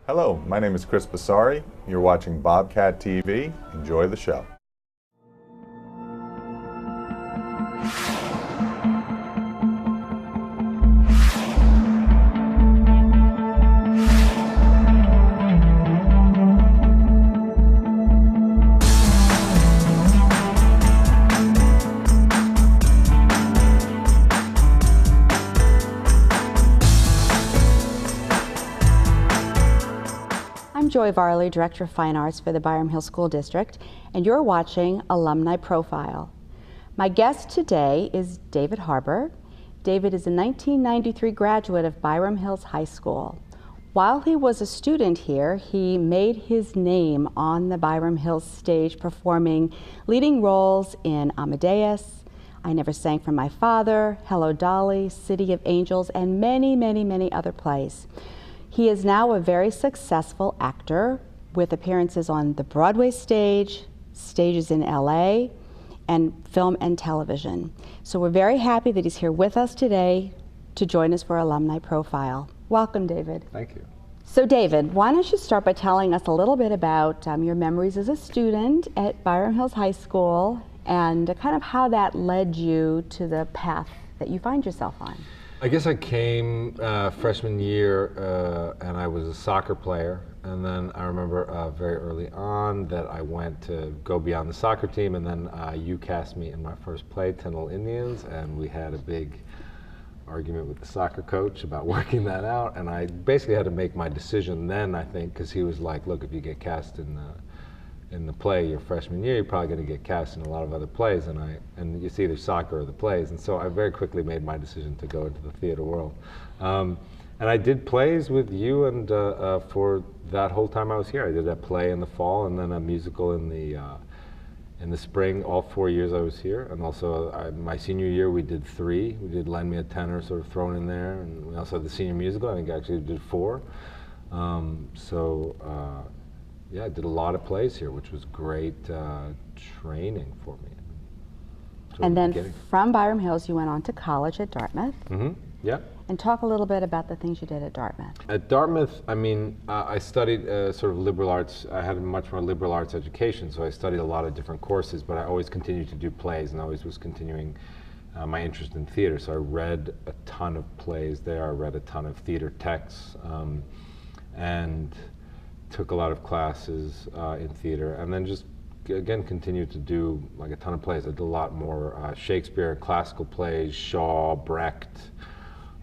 Hello, my name is Chris Basari. You're watching Bobcat TV. Enjoy the show. I'm Joy Varley, Director of Fine Arts for the Byram Hill School District, and you're watching Alumni Profile. My guest today is David Harbour. David is a 1993 graduate of Byram Hills High School. While he was a student here, he made his name on the Byram Hills stage, performing leading roles in Amadeus, I Never Sang for My Father, Hello Dolly, City of Angels, and many, many, many other plays. He is now a very successful actor with appearances on the Broadway stage, stages in LA, and film and television. So we're very happy that he's here with us today to join us for Alumni Profile. Welcome, David. Thank you. So David, why don't you start by telling us a little bit about your memories as a student at Byram Hills High School and kind of how that led you to the path that you find yourself on. I guess I came freshman year and I was a soccer player, and then I remember very early on that I went to go beyond the soccer team, and then you cast me in my first play, 10 Little Indians, and we had a big argument with the soccer coach about working that out, and I basically had to make my decision then, I think, because he was like, look, if you get cast in the play your freshman year, you're probably going to get cast in a lot of other plays, and it's either soccer or the plays. And so I very quickly made my decision to go into the theater world. And I did plays with you, and for that whole time I was here. I did a play in the fall, and then a musical in the spring. All 4 years I was here, and also my senior year we did 3. We did Lend Me a Tenor, sort of thrown in there, and we also had the senior musical. I think I actually did 4. Yeah, I did a lot of plays here, which was great training for me. And then from Byram Hills, you went on to college at Dartmouth. Mm-hmm. Yeah. And talk a little bit about the things you did at Dartmouth. At Dartmouth, I mean, I studied sort of liberal arts. I had a much more liberal arts education, so I studied a lot of different courses, but I always continued to do plays and always was continuing my interest in theater. So I read a ton of plays there. I read a ton of theater texts, and took a lot of classes in theater, and then just again continued to do like a ton of plays. I did a lot more Shakespeare, classical plays, Shaw, Brecht.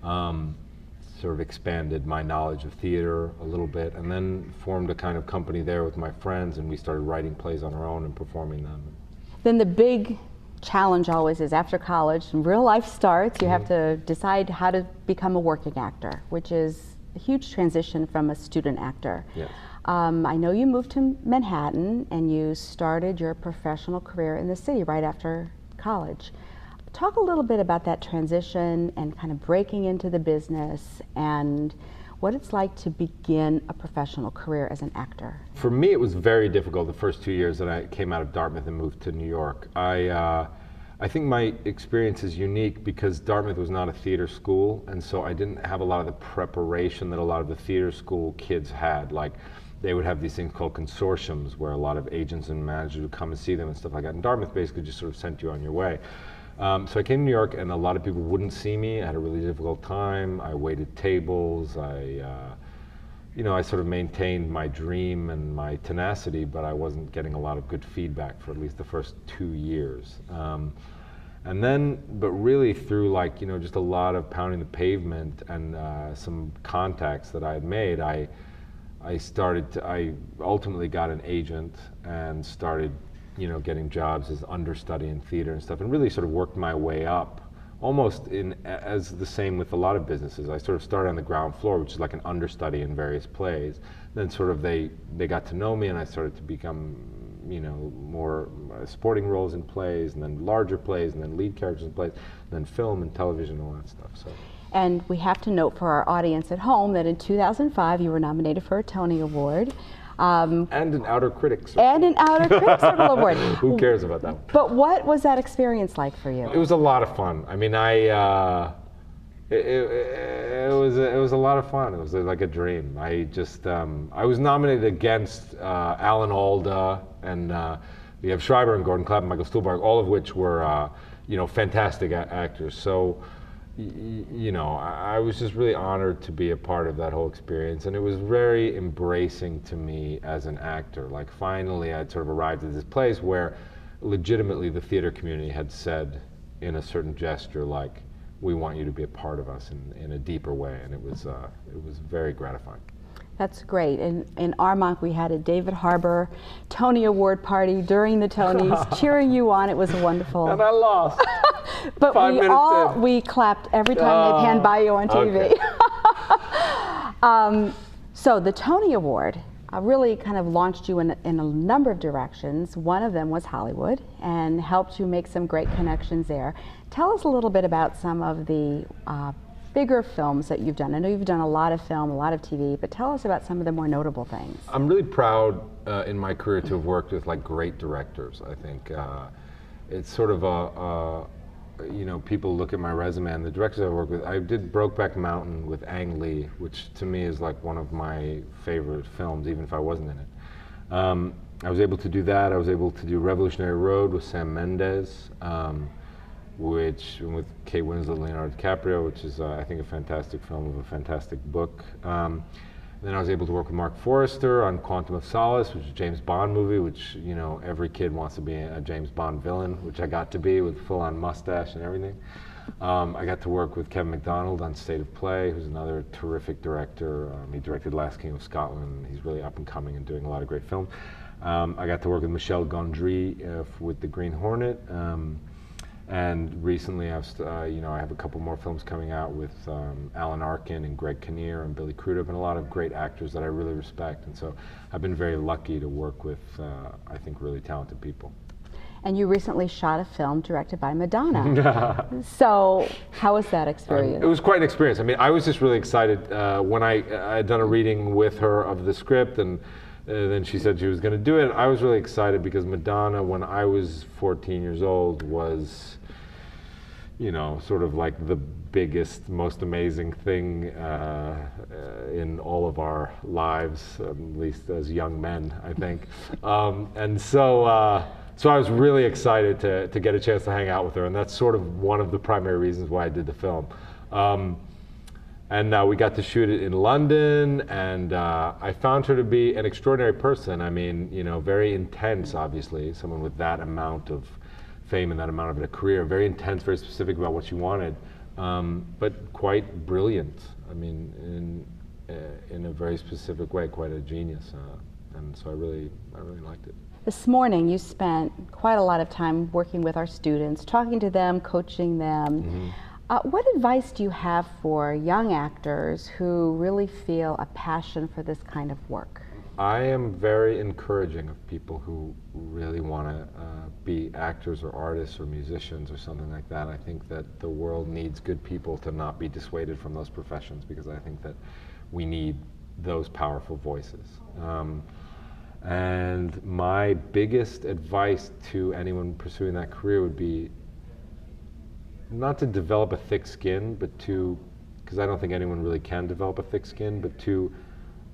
Sort of expanded my knowledge of theater a little bit, and then formed a kind of company there with my friends, and we started writing plays on our own and performing them. Then the big challenge always is after college, real life starts, you have to decide how to become a working actor, which is a huge transition from a student actor. Yes. I know you moved to Manhattan and you started your professional career in the city right after college. Talk a little bit about that transition and kind of breaking into the business and what it's like to begin a professional career as an actor. For me, it was very difficult the first 2 years that I came out of Dartmouth and moved to New York. I think my experience is unique because Dartmouth was not a theater school, and so I didn't have a lot of the preparation that a lot of the theater school kids had. Like, they would have these things called consortiums where a lot of agents and managers would come and see them and stuff like that. And Dartmouth basically just sort of sent you on your way. So I came to New York, and a lot of people wouldn't see me. I had a really difficult time. I waited tables. I sort of maintained my dream and my tenacity, but I wasn't getting a lot of good feedback for at least the first 2 years. And then, but really through just a lot of pounding the pavement and some contacts that I had made, I ultimately got an agent and started, getting jobs as understudy in theater and stuff, and really sort of worked my way up, almost as the same with a lot of businesses. I sort of started on the ground floor, which is like an understudy in various plays. Then sort of they got to know me, and I started to become, more supporting roles in plays, and then larger plays, and then lead characters in plays, and then film and television, all that stuff. So. And we have to note for our audience at home that in 2005 you were nominated for a Tony Award. And an Outer Critics. And an Outer Critics Circle Award. Who cares about that one? But what was that experience like for you? It was a lot of fun. I mean, it was was a lot of fun. It was like a dream. I just I was nominated against Alan Alda and we have Schreiber and Gordon Clapp and Michael Stuhlbarg, all of which were you know, fantastic actors. So you know, I was just really honored to be a part of that whole experience, and it was very embracing to me as an actor. Like finally I'd sort of arrived at this place where legitimately the theater community had said in a certain gesture, like, we want you to be a part of us in a deeper way, and it was very gratifying. That's great. In Armonk, we had a David Harbour Tony Award party during the Tonys, cheering you on. It was wonderful. And I lost. But we clapped every time they panned by you on TV. Okay. So the Tony Award really kind of launched you in a number of directions. One of them was Hollywood and helped you make some great connections there. Tell us a little bit about some of the bigger films that you've done. I know you've done a lot of film, a lot of TV, but tell us about some of the more notable things. I'm really proud in my career to have worked with like great directors. I think it's sort of you know, people look at my resume and the directors I worked with. I did Brokeback Mountain with Ang Lee, which to me is like one of my favorite films, even if I wasn't in it. I was able to do that. I was able to do Revolutionary Road with Sam Mendes, which with Kate Winslet and Leonardo DiCaprio, which is I think a fantastic film of a fantastic book. Then I was able to work with Mark Forrester on Quantum of Solace, which is a James Bond movie, which, you know, every kid wants to be a James Bond villain, which I got to be with full-on mustache and everything. I got to work with Kevin MacDonald on State of Play, who's another terrific director. He directed Last King of Scotland. He's really up and coming and doing a lot of great films. I got to work with Michel Gondry with The Green Hornet. And recently, you know, I have a couple more films coming out with Alan Arkin and Greg Kinnear and Billy Crudup and a lot of great actors that I really respect. And so I've been very lucky to work with, I think, really talented people. And you recently shot a film directed by Madonna. So how was that experience? It was quite an experience. I mean, I was just really excited when I had done a reading with her of the script, and then she said she was going to do it. I was really excited because Madonna, when I was 14 years old, was, you know, sort of like the biggest, most amazing thing in all of our lives, at least as young men, I think. And so, so I was really excited to get a chance to hang out with her, and that's sort of one of the primary reasons why I did the film. And we got to shoot it in London, and I found her to be an extraordinary person. I mean, you know, very intense, obviously, someone with that amount of fame and that amount of a career, very intense, very specific about what she wanted, but quite brilliant. I mean, in a very specific way, quite a genius. And so I really liked it. This morning, you spent quite a lot of time working with our students, talking to them, coaching them. Mm-hmm. What advice do you have for young actors who really feel a passion for this kind of work? I am very encouraging of people who really want to be actors or artists or musicians or something like that. I think that the world needs good people to not be dissuaded from those professions, because I think that we need those powerful voices. And my biggest advice to anyone pursuing that career would be not to develop a thick skin, but to, because I don't think anyone really can develop a thick skin, but to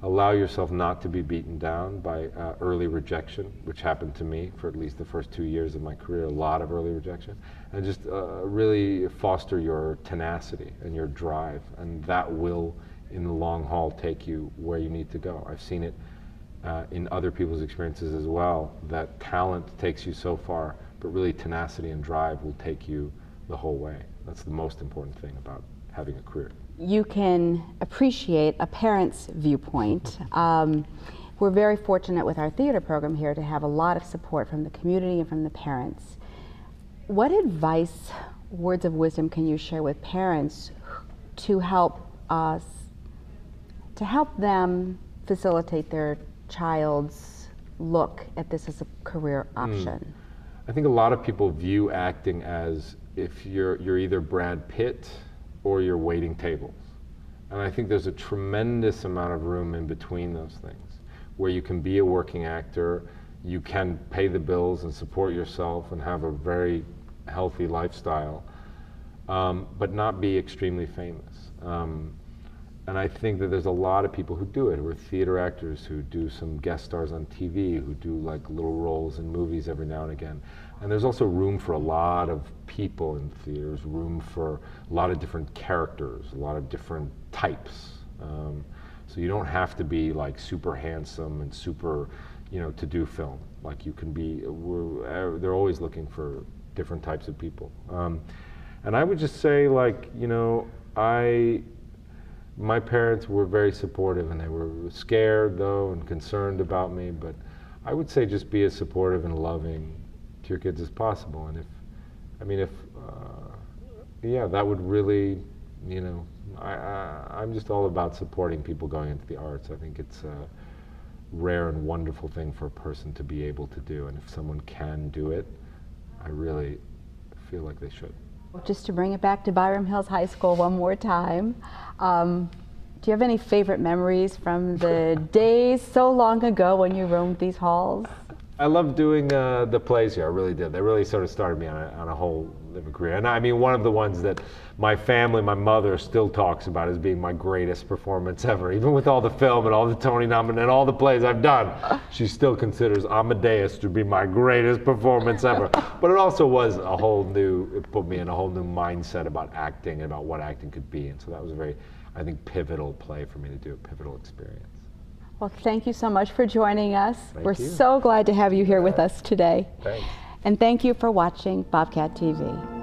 allow yourself not to be beaten down by early rejection, which happened to me for at least the first 2 years of my career, a lot of early rejection, and just really foster your tenacity and your drive, and that will, in the long haul, take you where you need to go. I've seen it in other people's experiences as well, that talent takes you so far, but really tenacity and drive will take you the whole way. That's the most important thing about having a career. You can appreciate a parent's viewpoint. We're very fortunate with our theater program here to have a lot of support from the community and from the parents. What advice, words of wisdom can you share with parents to help us, to help them facilitate their child's look at this as a career option? I think a lot of people view acting as if you're either Brad Pitt or you're waiting tables. And I think there's a tremendous amount of room in between those things, where you can be a working actor, you can pay the bills and support yourself and have a very healthy lifestyle, but not be extremely famous. And I think that there's a lot of people who do it, who are theater actors, who do some guest stars on TV, who do like little roles in movies every now and again. And there's also room for a lot of people in theaters, room for a lot of different characters, a lot of different types. So you don't have to be like super handsome and super, to do film. Like you can be, they're always looking for different types of people. And I would just say, like, my parents were very supportive, and they were scared though and concerned about me, but I would say just be as supportive and loving to your kids as possible. And that would really, I'm just all about supporting people going into the arts. I think it's a rare and wonderful thing for a person to be able to do, and if someone can do it, I really feel like they should. Just to bring it back to Byram Hills High School one more time, do you have any favorite memories from the days so long ago when you roamed these halls? I loved doing the plays here, I really did. They really sort of started me on a whole different career. And I mean, one of the ones that my family, my mother still talks about as being my greatest performance ever. Even with all the film and all the Tony nominations and all the plays I've done, she still considers Amadeus to be my greatest performance ever. But it also was it put me in a whole new mindset about acting and about what acting could be. And so that was a very, I think, pivotal play for me to do, a pivotal experience. Well, thank you so much for joining us. We're you. so glad to have you here with us today. Thanks. And thank you for watching Bobcat TV.